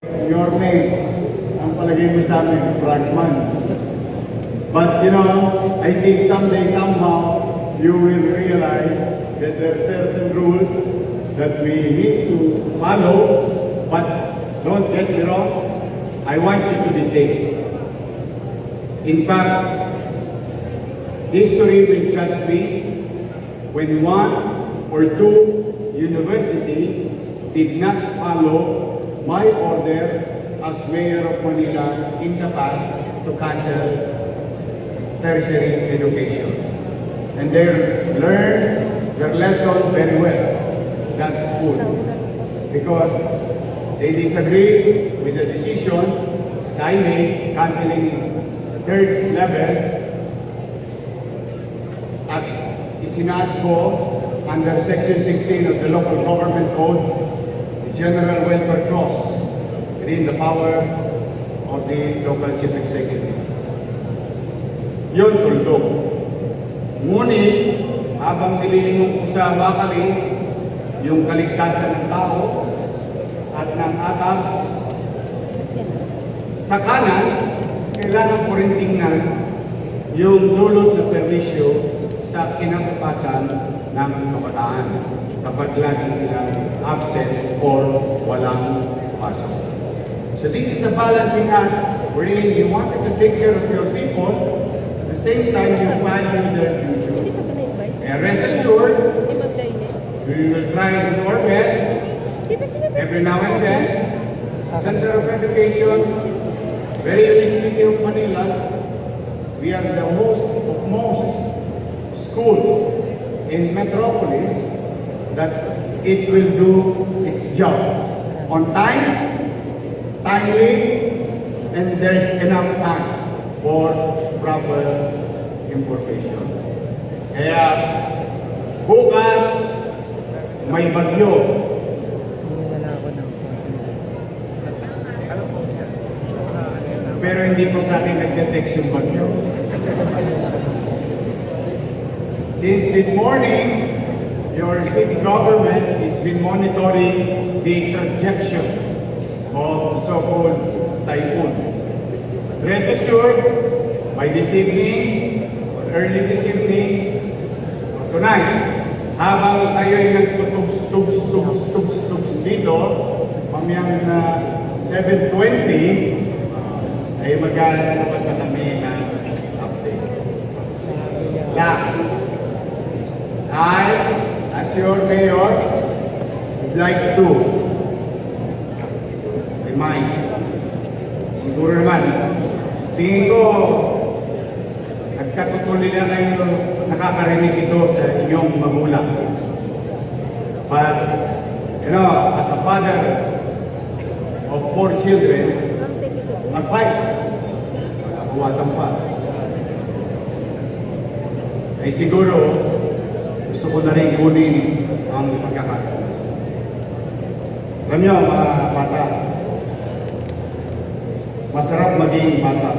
Your name, ang palagay mo sa amin, Fragman. But you know, I think someday, somehow, you will realize that there are certain rules that we need to follow. But don't get me wrong, I want you to be safe. In fact, history will judge me when one or two universities did not follow my order as Mayor of Manila in the past to cancel tertiary education. And they learned their lesson very well, that school, because they disagreed with the decision that I made canceling the third level at isinad ko under Section 16 of the Local Government Code, the General Welfare Clause, within the power of the local chief executive. Yun tuldok. Ngunit, habang nililingon ko sa bakali yung kaligtasan ng tao at ng ATABS, sa kanan, kailangan ko rin tingnan yung dulot na perwisyo sa kinabukasan ng kabataan kapag lagi silang absent or walang pasok. So this is a balancing act wherein you wanted to take care of your people, at the same time you value their future. And rest assured, we will try to do our best every now and then. Sa Center of Education, very unique city of Manila, we are the most schools in Metropolis that it will do its job on time, timely, and there is enough time for proper importation. Kaya bukas may bagyo. Pero hindi po sa akin nag-detect yung bagyo. Since this morning, your city government has been monitoring the trajectory of the so-called typhoon. But rest assured, by this evening, or early this evening, or tonight, habang kayo'y nagtutugs dito, pamayang 7:20, ay mag-alabas na kami ng update. Last, I, as your mayor, would like to remind, siguro naman, tingin ko, nagkatutuloy na kayo nakakarinig ito sa inyong magulang. But, you know, as a father of 4 children, mag-fight, buwasan pa. Ay siguro, gusto ko na rin kunin ang pagkakataon. Alam niyo, mga bata, masarap maging bata.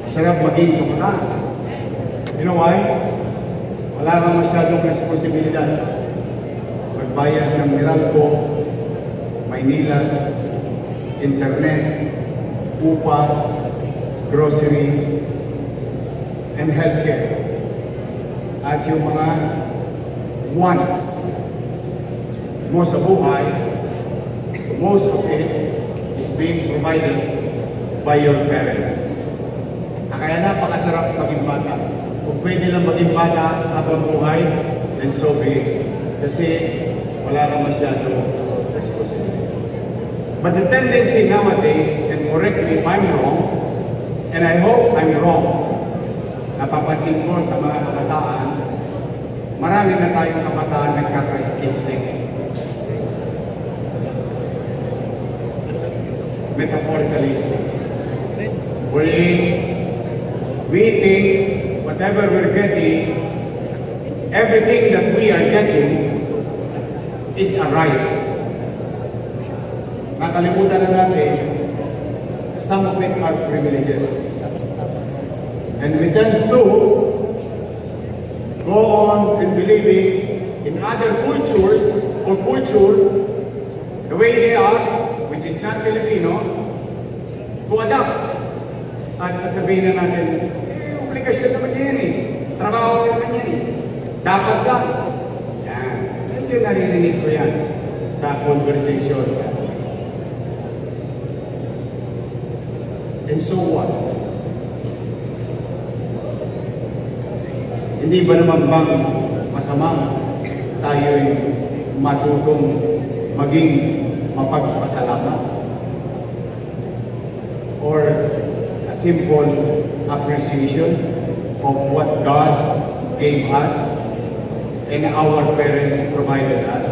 Masarap maging kabataan. You know why? Wala kang masyadong responsibilidad. Magbayad ng Meralco, Maynila, internet, upa, grocery, and healthcare. At yung mga wants mo sa buhay, most of it is being provided by your parents. Kaya napakasarap maging bata. Kung pwede lang maging bata habang buhay, then so be it. Kasi wala kang masyado responsibility. But the tendency nowadays, and correct me if I'm wrong, and I hope I'm wrong, napapansin ko sa mga kabataan, marami na tayong kabataan nagkaka-skip din. Metaphorically speaking. Wherein we think whatever we're getting, everything that we are getting is a right. Nakalimutan na natin, some of it are privileges. And we tend to go on and believing in other cultures or culture the way they are, is not Filipino to adapt. At sasabihin na natin, obligasyon naman yan eh. Trabaho naman yan eh. Dapat lang. Yan. Medyo naririnig ko yan sa conversation sa and so what? Hindi ba naman bang masama tayo'y matutong maging mapagpasalamat? Or a simple appreciation of what God gave us and our parents provided us,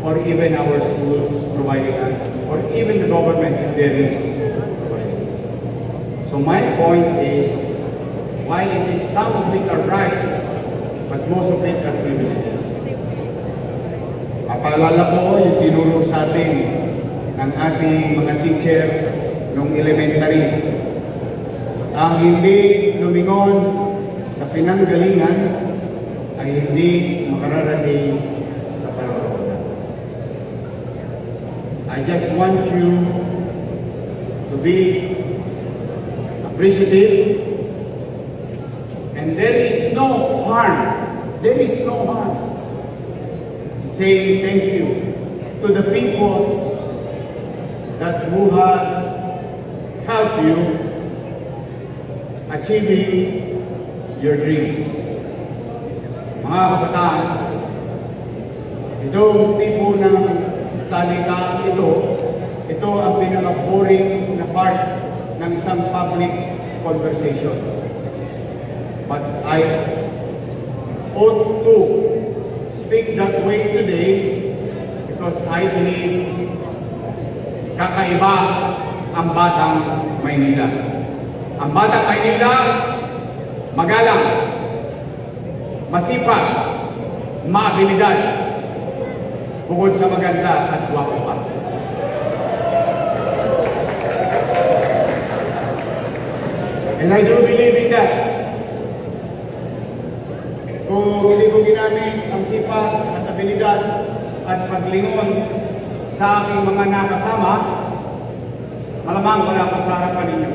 or even our schools providing us, or even the government if there is providing us. So my point is, while it is some of it are rights, but most of it are privileges. Mapaalala ko yung tinuro sa atin ng ating mga teacher nung elementary. Ang hindi lumingon sa pinanggalingan ay hindi makararating sa paroroonan. I just want you to be appreciative, and there is no harm. There is no harm in saying thank you to the people that who have helped you achieving your dreams. Mga kabataan, itong tipo ng salita ito ang pinaka-boring na part ng isang public conversation. But I ought to speak that way today because I believe kakaiba ang Batang Maynila. Ang Batang Maynila, magalang, masipag, maabilidad, bukod sa maganda at gwapo pa. And I do believe in that. Kung hindi ko ginamit ang sipag at abilidad at paglingon sa aking mga nakasama, malamang wala pa sa harapan ninyo.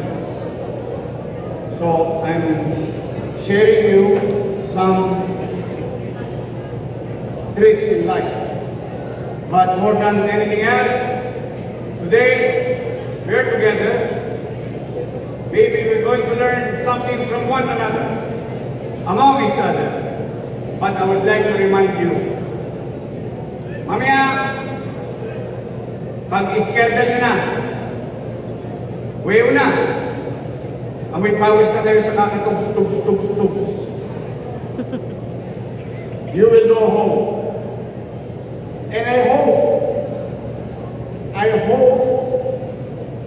So, I'm sharing you some tricks in life. But more than anything else, today, we're together. Maybe we're going to learn something from one another, among each other. But I would like to remind you, mamaya, pag-iskerda nyo na, weyo na, amoy pawis na kayo sa kakitugs. You will go home. And I hope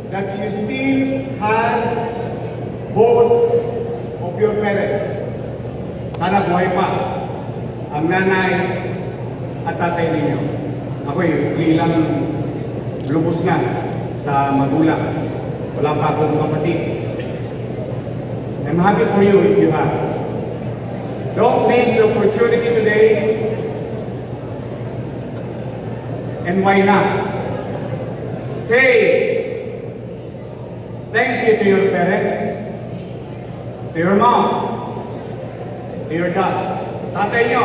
that you still have both of your parents. Sana buhay pa ang nanay at tatay ninyo. Ako'y bilang lubos na sa magulang. Wala pa akong kapatid. I'm happy for you if you have. Don't miss the opportunity today. And why not? Say thank you to your parents, to your mom, to your dad. Tatay nyo,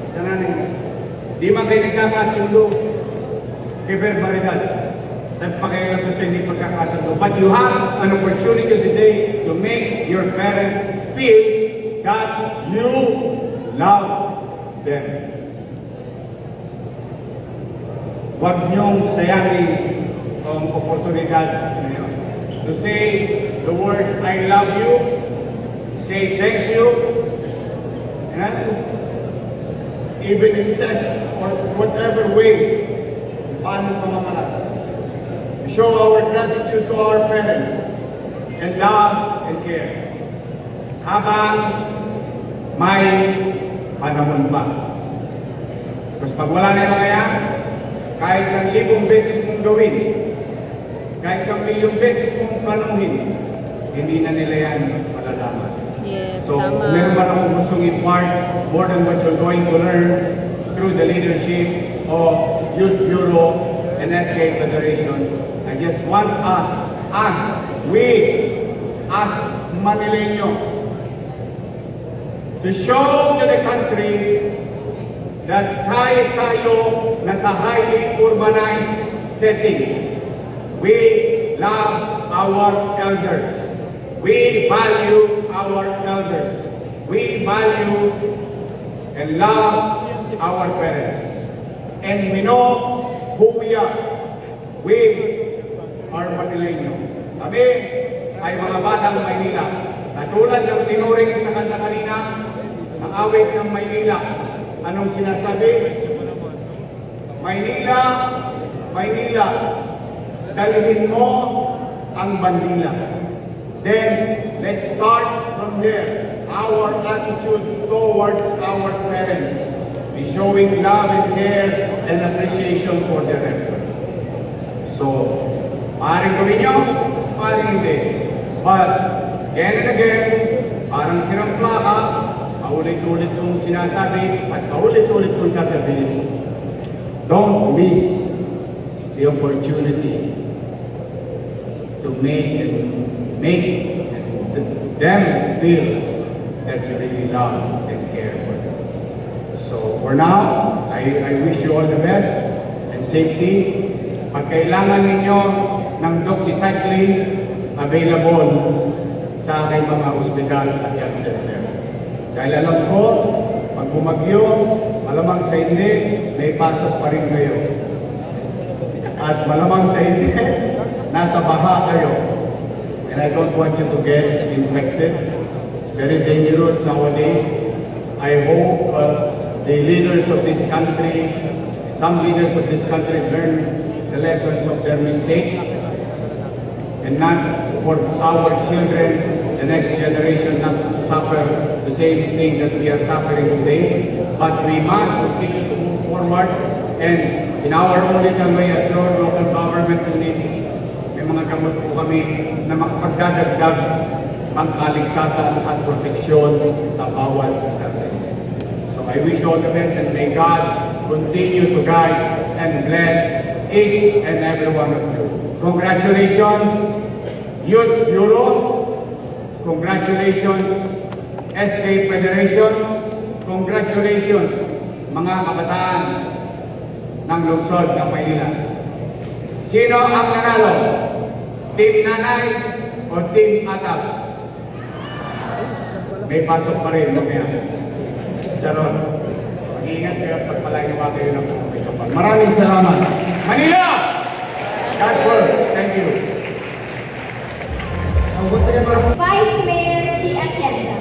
sa nanay nyo. Di man kayo nagkakasundo kay barbaridad. Nagpakailan ko sa hindi pagkakasundo. But you have an opportunity today to make your parents feel that you love them. Huwag niyong sayangin ang oportunidad na yun. To say the word, I love you, say thank you, even in text or whatever way, paano pamamaraan. Show our gratitude to our parents and love and care. Habang may panahon pa. Tapos pag wala na yung mga yan, kahit 1,000 beses mong gawin, kahit 1,000,000 beses mong panuhin, hindi na nila yan malalaman. Yes, So, tama. meron man akong gustong impart more than what you're going to learn through the leadership of Youth Bureau and SK Federation, I just want we, as Manileño, to show to the country that kahit tayo nasa highly urbanized setting, we love our elders. We value our elders. We value and love our parents. And we know who we are. We are Manileño. Kami ay mga batang Maynila. Katulad ng tinuring sa kanta kanina, ang awit ng Maynila. Anong sinasabi? Maynila, Maynila, dalhin mo ang bandila. Then, let's start from there. Our attitude towards our parents is showing love and care and appreciation for their effort. So, maaaring gawin nyo, maaaring hindi. But, again and again, parang sirang plaka, paulit-ulit kong sinasabi at paulit-ulit kong sasabihin. Don't miss the opportunity to make them feel that you really love and care for them. So for now, I wish you all the best and safety. Pag kailangan ninyo ng doxycycline, available sa aking mga ospital at health center. Dahil alam ko, pag bumagyo, malamang sa hindi, may pasok pa rin kayo. At malamang sa hindi, nasa baha kayo. And I don't want you to get infected. It's very dangerous nowadays. I hope the leaders of this country, some leaders of this country learn the lessons of their mistakes and not for our children, the next generation, not to suffer the same thing that we are suffering today. But we must continue to move forward and in our own little way as local government unit, may mga gamot po kami na makapagdadagdag pangkaligtasan at proteksyon sa bawat isa sa inyo. So I wish you all the best and may God continue to guide and bless each and every one of you. Congratulations, Youth Bureau. Congratulations, SK Federation. Congratulations, mga kabataan ng lungsod ng Maynila. Sino ang nanalo? Team Nanay o Team Ataps? May pasok pa rin, mamaya. Charot. Mag-iingat kayo at pagpalainawa kayo ng mga kapal. Maraming salamat. Manila! God bless. Thank you. Vice Mayor Chi Atienza,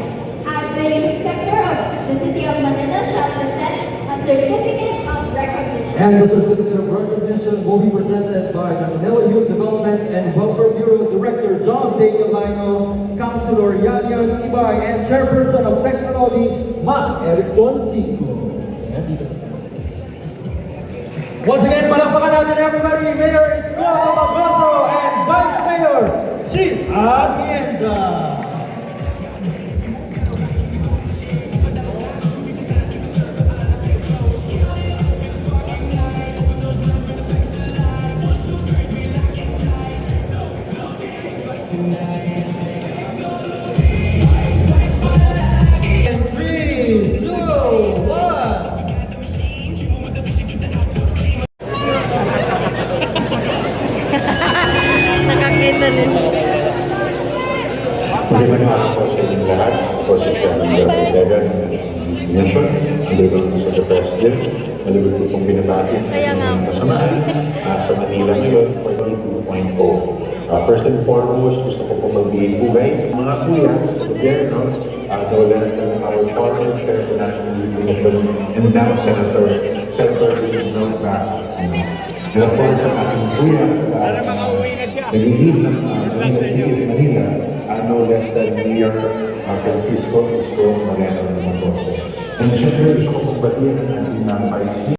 as the youth sector of the City of Manila shall present a certificate of recognition. And the certificate of recognition will be presented by the Manila Youth Development and Welfare Bureau Director John Daniel Lino, Councilor Yan Ibay, and Chairperson of Technology, Mac Erickson Cinco. Once again, palakpakan natin everybody, Mayor Isko Magoso and Vice Mayor Chi Atienza. Nakakita rin. Magandang araw po sa inyong lahat. Ako po si Chairman Jeremy Degan ng National Nation. Malibig po sa President. Malibig po itong binabati ng kasamaan sa Manila ngayon for 2.0. First and foremost, gusto ko po magbigay pugay. Mga kuya sa gobyerno, no less than our former Chair of the National Youth Commission and now Senator William back. And of course, ang aking kuya sa nag-lead ng City of Manila, no less than Mayor Francisco Isko Moreno Mendoza. And siyempre gusto ko pong batiin ang ating